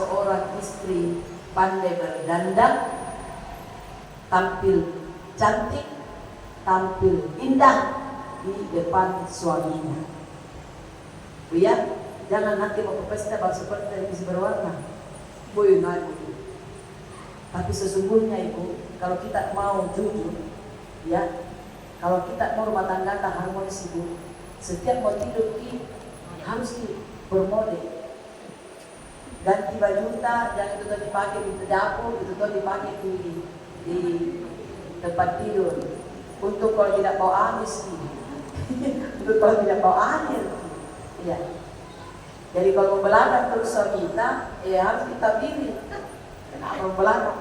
seorang istri pandai berdandan, tampil cantik, tampil indah di depan suaminya. Ya, jangan nanti mau ke pesta baru seperti televisi berwarna. Boy naik. Tapi sesungguhnya ibu, kalau kita mau jujur, ya, kalau kita mau rumah tangga harmonis ibu, setiap mau tidur harus bermodel. Ganti baju jangan itu tuh dipakai di dapur, itu tuh dipakai di tempat tidur. Untuk kalau tidak bau amis, untuk kalau tidak bau air, ya. Jadi kalau membelakang terus suami kita, ya harus kita pilih. Kenapa membelakang?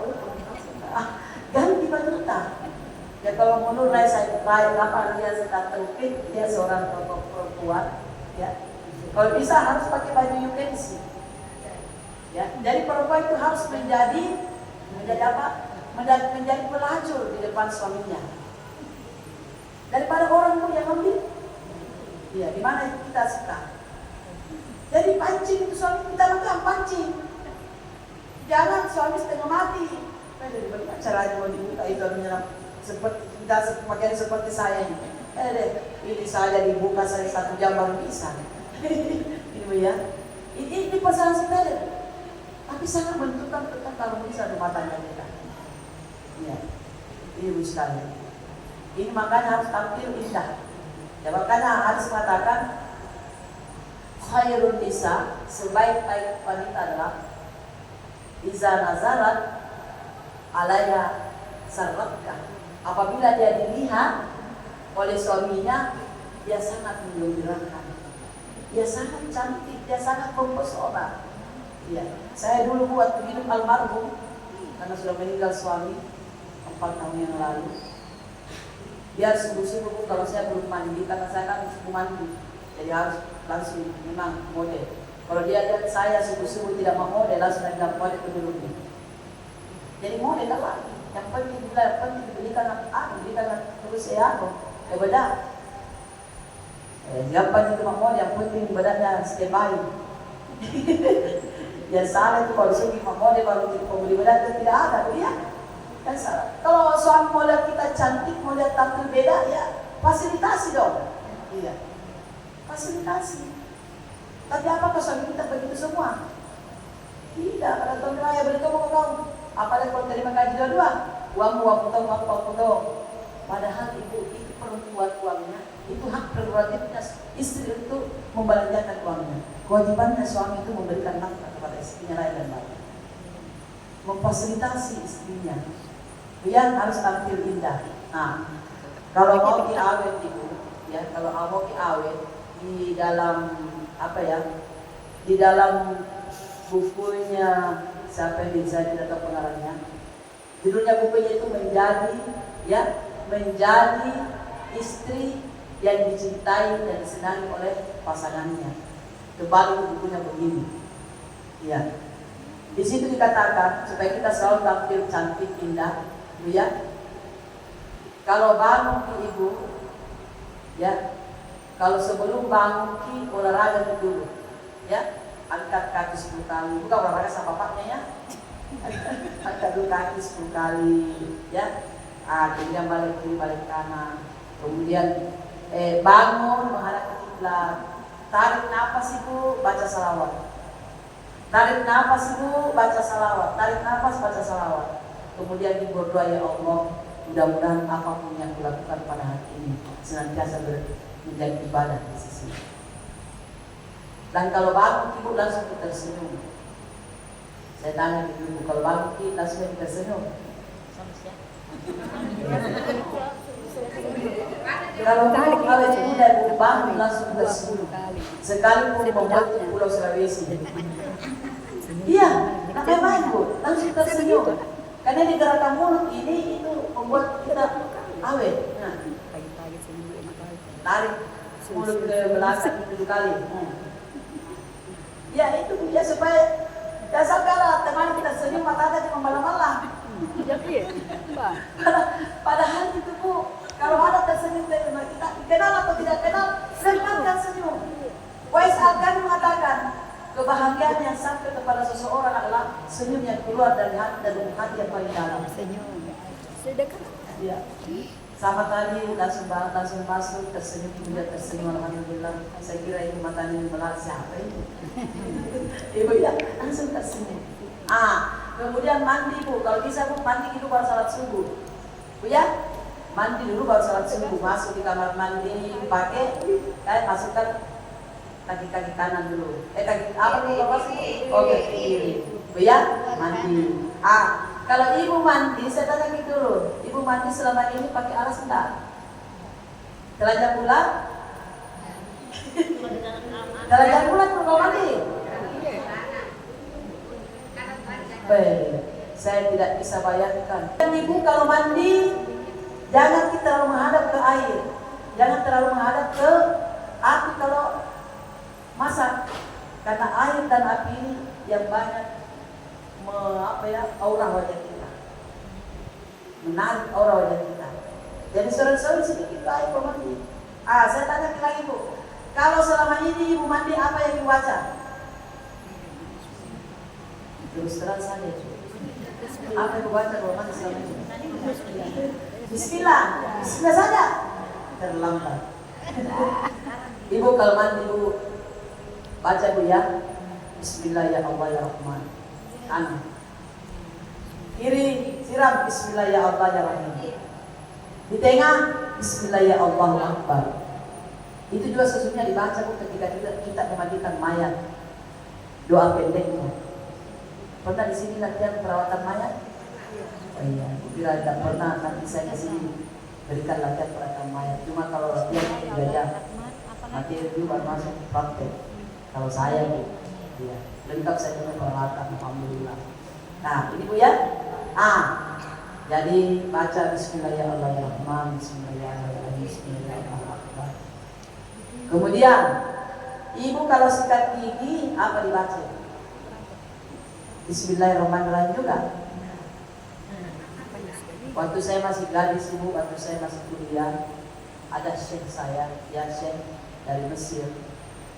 Ganti baju ya kalau menurut saya apa dia sedang terpik, dia seorang perempuan, ya. Kalau bisa harus pakai baju you can see. Ya, jadi perempuan itu harus menjadi apa? Menjadi pelacur di depan suaminya. Daripada orang pun yang ambil. Ya, di mana kita suka. Jadi pancing itu suami kita makan pancing. Jangan suami setengah mati. Dari bagaimana caranya mau dibuka itu menyerang seperti kita pakaian seperti saya ini. Ini saja dibuka saya 1 jam baru bisa. Ini ya. Ini pesan sepele. Tapi sangat menentukan tentang kalau bisa rumah tangga kita. Ya, ini sekali. Ini makanya harus tampil indah. Ya, makanya harus mengatakan khairun nisa, sebaik-baik wanita adalah iza nazarat alaiha sarratka. Apabila dia dilihat oleh suaminya, dia sangat menggembirakan. Dia sangat cantik, dia sangat mempesona. Ya, saya dulu buat hidup almarhum karena sudah meninggal suami 4 tahun yang lalu. Dia subuh-subuh kalau saya belum mandi, karena saya kan subuh mandi, jadi harus langsung memang model. Kalau dia lihat saya subuh-subuh tidak mau model, langsung bilang model penduduknya. Jadi model apa? Yang penting diberikan terus ya, beda. Siapa itu mau model? Yang penting badannya stay by. Yang salah itu kalau segi model baru pembeli bedak itu tidak ada, ya kan salah. Kalau suami mau lihat kita cantik, mau lihat tampil beda, ya fasilitasi dong. Iya, fasilitasi. Tapi apakah suami kita begitu semua? Tidak. Kalau tahun raya beli kamu, apalagi kalau terima gaji dua-dua, uang potong. Padahal ibu itu perempuan uangnya, itu hak prerogatifnya istri untuk membelanjakan uangnya. Kewajibannya suami itu memberikan nafkah kepada istrinya lain dan baik, memfasilitasi istrinya. Dia harus tampil indah. Nah, kalau mau diawet ibu, ya kalau mau diawet di dalam apa ya, di dalam bukunya siapa yang dijadi atau pengarangnya, judulnya bukunya itu menjadi istri yang dicintai dan disenangi oleh pasangannya. Kembali bukunya begini, ya. Di situ dikatakan supaya kita selalu tampil cantik indah, ya. Kalau bangun ibu, ya. Kalau sebelum bangun olahraga dulu, ya. Angkat kaki 10 kali, bukan olahraga sama bapaknya ya. Angkat dulu kaki 10 kali, ya. Kemudian balik kiri, balik kanan. Kemudian bangun menghadap ke kiblat. Tarik nafas ibu, baca salawat. Tarik nafas ibu, baca salawat. Tarik nafas, baca salawat. Kemudian berdoa, ya Allah, mudah-mudahan apapun yang kulakukan pada hari ini senantiasa menjadi ibadah di sisi. Dan kalau bangun ibu langsung kita tersenyum. Saya tanya ibu, kalau bangun ibu langsung kita tersenyum. Kalau ibu dan bangun langsung tersenyum. Sekalipun membuat Pulau Sulawesi. Iya, namanya main bu, langsung tersenyum. Karena di gerakan mulut ini itu membuat kita awet. Nah, tarik mulut ke belakang 7 kali. Ya itu ya supaya jangan sampai lah teman kita senyum mata cuma malam-malam. Padahal itu bu, kalau ada tersenyum dari teman kita, kenal atau tidak kenal, sempatkan senyum. Wais Al-Qarni mengatakan kebahagiaan yang sampai kepada seseorang adalah senyum yang keluar dari hati dan hati yang paling dalam. Senyum. Sedekah. Ya. Sama tadi langsung masuk tersenyum, kemudian tersenyum, alhamdulillah. Saya kira ini mata ini melihat siapa ini. Ibu ya langsung tersenyum. Kemudian mandi Bu, kalau bisa Bu mandi itu baru salat subuh. Bu ya, mandi dulu baru salat subuh. Masuk di kamar mandi, pakai, masukkan kaki kanan dulu. Kaki apa nih Bapak sih? Oke, kiri. Bu ya, mandi. Kalau ibu mandi, saya tanya gitu dulu. Ibu mandi selama ini pakai alas enggak? Telanjang bulan? Telanjang bulan kalau mandi? Saya tidak bisa bayangkan. Dan ibu kalau mandi, jangan kita terlalu menghadap ke air. Jangan terlalu menghadap ke api kalau masak. Karena air dan api ini yang banyak aura wajah kita, menarik aura wajah kita. Jadi sore-sore sedikit air mandi. Saya tanya lagi Bu, kalau selama ini ibu mandi apa yang ibu baca? Terus terang saja. Apa yang ibu baca kalau mandi selama ini? Bismillah, Bismillah saja. Terlambat. Ibu kalau mandi ibu baca Bu ya, Bismillah ya Allah ya Rahman. Kanan, kiri siram Bismillah ya Allah ya Rahim. Di tengah Bismillah ya Allahu Akbar. Itu juga sesungguhnya dibaca ketika kita memandikan mayat. Doa pendeknya. Pernah di sini latihan perawatan mayat? Oh iya, kira tidak pernah. Nanti saya kesini berikan latihan perawatan mayat. Cuma kalau latihan belajar, nanti itu baru masuk praktek. Kalau saya ya, lengkap saya dengan peralatan, alhamdulillah. Nah, ini Bu ya. Jadi baca Bismillahirrahmanirrahim, Bismillahirrahmanirrahim, Bismillahirrahmanirrahim. Kemudian, ibu kalau sikat gigi apa dibaca? Bismillahirrahmanirrahim juga. Waktu saya masih gadis ibu, waktu saya masih kuliah, ada syekh saya, ya syekh dari Mesir,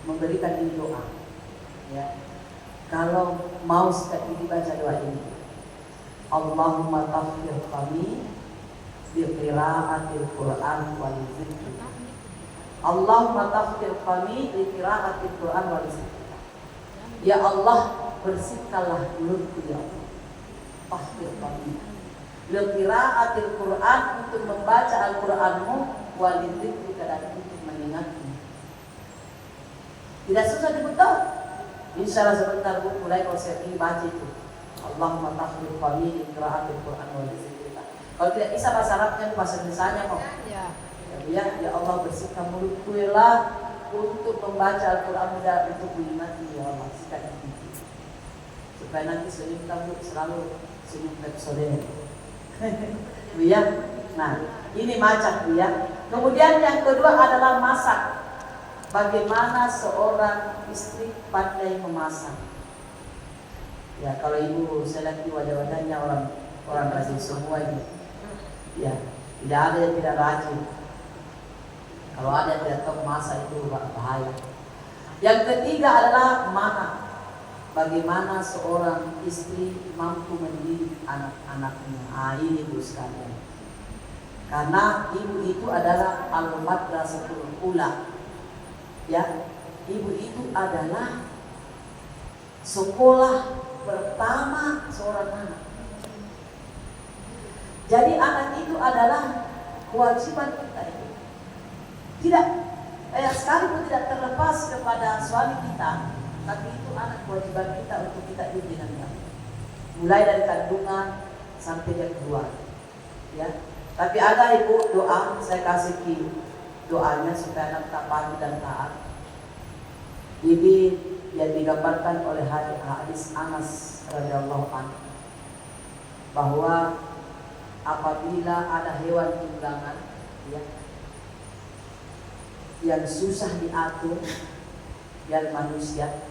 memberikan ini doa. Ya. Kalau mau sikat gigi baca doa ini. Allahumma tahfir kami bi qiraatil Qur'an wal zikr. Allahumma tahfir kami bi qiraatil Qur'an wal zikr. Ya Allah, bersihkanlah mulutku ya Allah. Tahfir kami bi qiraatil Qur'an, untuk membaca Al-Qur'anmu, wal zikr, dan untuk mengingatmu. Tidak susah dibetul. Insyaallah sebentar Bu, mulai kalau saya ingin baca itu Allahumma tahfir kami qiraatil Qur'an wal zikr. Kalau tidak bisa bahasa Arabnya, bahasa Indonesianya kok. Ya Allah, bersihkan mulutku ya untuk membaca Al-Qur'an dan untuk mengingati ya Allah, sikat gigi. Supaya nanti senyum kamu selalu senyum saudara. Bu ya. Nah, ini macam Bu ya. Kemudian yang kedua adalah masak. Bagaimana seorang istri pandai memasak? Ya, kalau ibu saya lihat di wajah-wajahnya orang rajin semua ini. Ya, tidak ada yang tidak rajin. Kalau ada yang tidak tahu memasak itu bahaya. Yang ketiga adalah mana? Bagaimana seorang istri mampu mendidik anak-anaknya? Ini Bu sekalian. Karena ibu itu adalah al-madrasatul ula. Ya, ibu itu adalah sekolah pertama seorang anak. Jadi anak itu adalah kewajiban kita itu. Tidak, sekalipun tidak terlepas kepada suami kita, tapi itu anak kewajiban kita untuk kita didik dengan baik. Mulai dari kandungan sampai dia keluar. Ya, tapi ada ibu doa, saya kasih doanya supaya anak tak patuh dan taat. Ini yang digambarkan oleh hadis Anas radhiyallahu anhu, bahwa apabila ada hewan tunggangan ya, yang susah diatur dari manusia,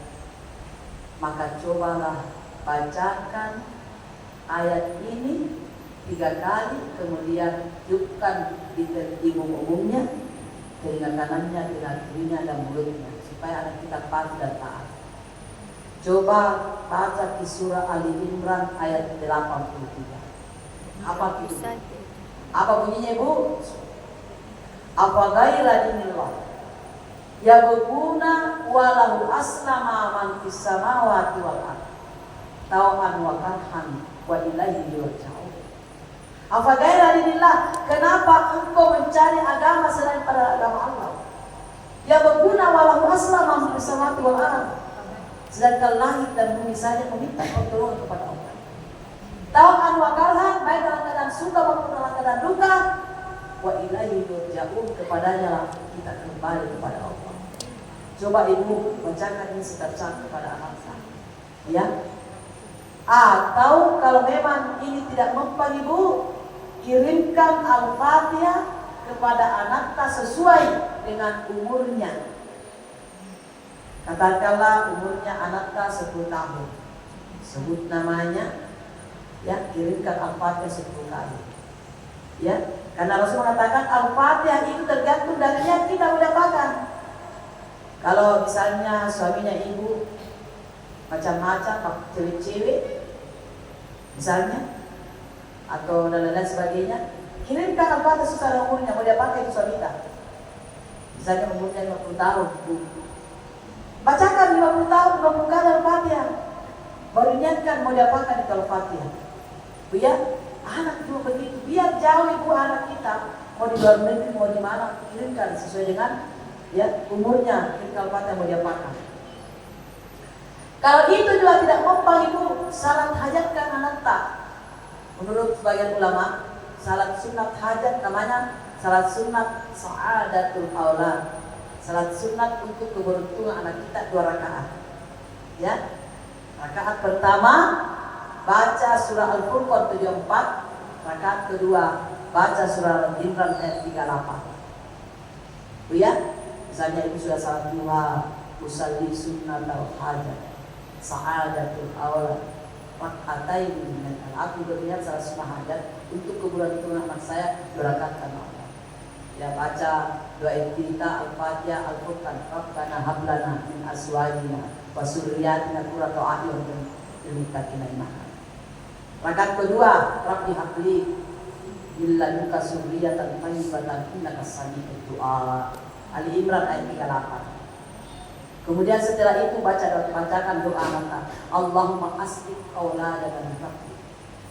maka cobalah bacakan ayat ini 3 kali, kemudian tiupkan di umumnya, telinga kanannya, telinga kirinya, dan mulutnya, supaya anak kita patuh dan taat. Coba baca di surah Ali Imran ayat 83. Apa itu? Apa bunyinya Ibu? Apa ghaira dinillah yabghuna walau aslama man fis samawati wal ardh tau'an wa karhan wa ilaihi yurja'un. Apa ghaira dinillah, kenapa engkau mencari agama selain pada agama Allah? Yabghuna walau aslama man fis samawati wal ardh, sedangkan langit dan bumi saja meminta pertolongan kepada Allah. Tau'an wa karhan, baik dalam keadaan suka maupun dalam keadaan duka, wa ilaihi yurja'un, kepadanya kita kembali kepada Allah. Coba ibu bacakan ini secara kepada anak saya, ya. Atau kalau memang ini tidak mempan ibu, kirimkan Al-Fatihah kepada anaknya sesuai dengan umurnya. Katakanlah umurnya anaknya 10 tahun, sebut namanya, ya, kirimkan Al-Fatihah 10 kali, ya. Karena Rasul mengatakan Al-Fatihah itu tergantung dari yang kita mendapatkan. Kalau misalnya suaminya ibu macam-macam, cewek-cewek misalnya, atau dan lain sebagainya, kirimkan Al-Fatihah sesuai umurnya, mau dia pakai itu suami kita. Misalnya umurnya 50 tahun, bacakan 50 tahun 50 kali Al-Fatihah, baru niatkan mau dia pakai itu Al-Fatihah. Ya, anak juga begitu, biar jauh ibu anak kita, mau di luar negeri mau di mana, kirimkan sesuai dengan, ya, umurnya, kirimkan Al-Fatihah mau dia pakai. Kalau itu juga tidak mempan ibu, salat hajatkan anak tak. Menurut sebagian ulama, salat sunat hajat namanya salat sunat sa'adatul aulad. Salat sunat untuk keberuntungan anak kita 2 rakaat. Ya. Rakaat pertama baca surah Al-Furqan 74, rakaat kedua baca surah Al-Imran ayat 38. Ya, misalnya ibu sudah salat duha, usalli sunnatal hajat, sa'adatul aulad, rakaatain min aku berniat salat sunnah hajat untuk keberuntungan anak saya, 2 rakaat karena Allah. Ya, baca doa iftitah Al-Fatihah, Al-Furqan, Rabbana hab lana min azwajina wa dzurriyyatina qurrata a'yun lil muttaqina imama. Rakaat kedua, Rabbi habli min ladunka dzurriyyatan thayyibatan innaka sami'ud du'a. Ali Imran ayat 38. Kemudian setelah itu bacakan doa anak, Allahumma asqi auladana min rahmatik.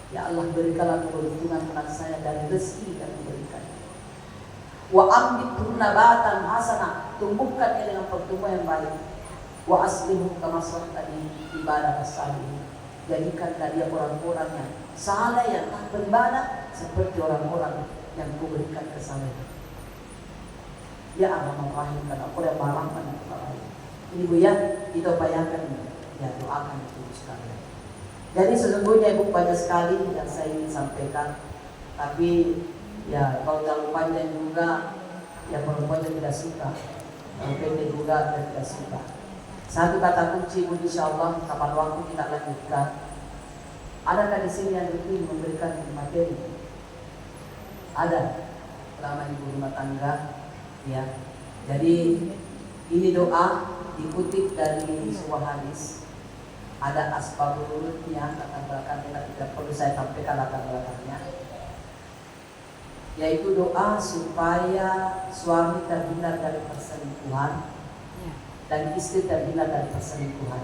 Ya Allah, berikanlah keberuntungan anak saya dari rezeki yang diberikan. Wa ambithu nabatan hasanah, tumbuhkannya dengan pertumbuhan yang baik. Wa aslihu kama sahtani ibadah salihin, jadikanlah dia orang-orang yang saleh, yang tak beribadah seperti orang-orang yang kuberikan kesalehan. Ya Arhamar Rahim, dan aku yang merahman kepada Allah. Ini Bu ya, kita bayangkan, ya, doakan itu sekalian. Jadi sesungguhnya Ibu banyak sekali yang saya ingin sampaikan, tapi ya kalau terlalu panjang juga, ya perempuan tidak suka, kalau pendek juga tidak suka. Satu kata kunci Bu, insya Allah kapan waktu kita lanjutkan. Adakah di sini yang ingin memberikan materi? Ada, selama ibu rumah tangga, ya. Jadi ini doa dikutip dari sebuah hadis. Ada asbabul nurutnya, latar belakangnya tidak perlu saya sampaikan latar belakangnya. Yaitu doa supaya suami terhindar dari perselingkuhan dan istri terhindar dari perselingkuhan.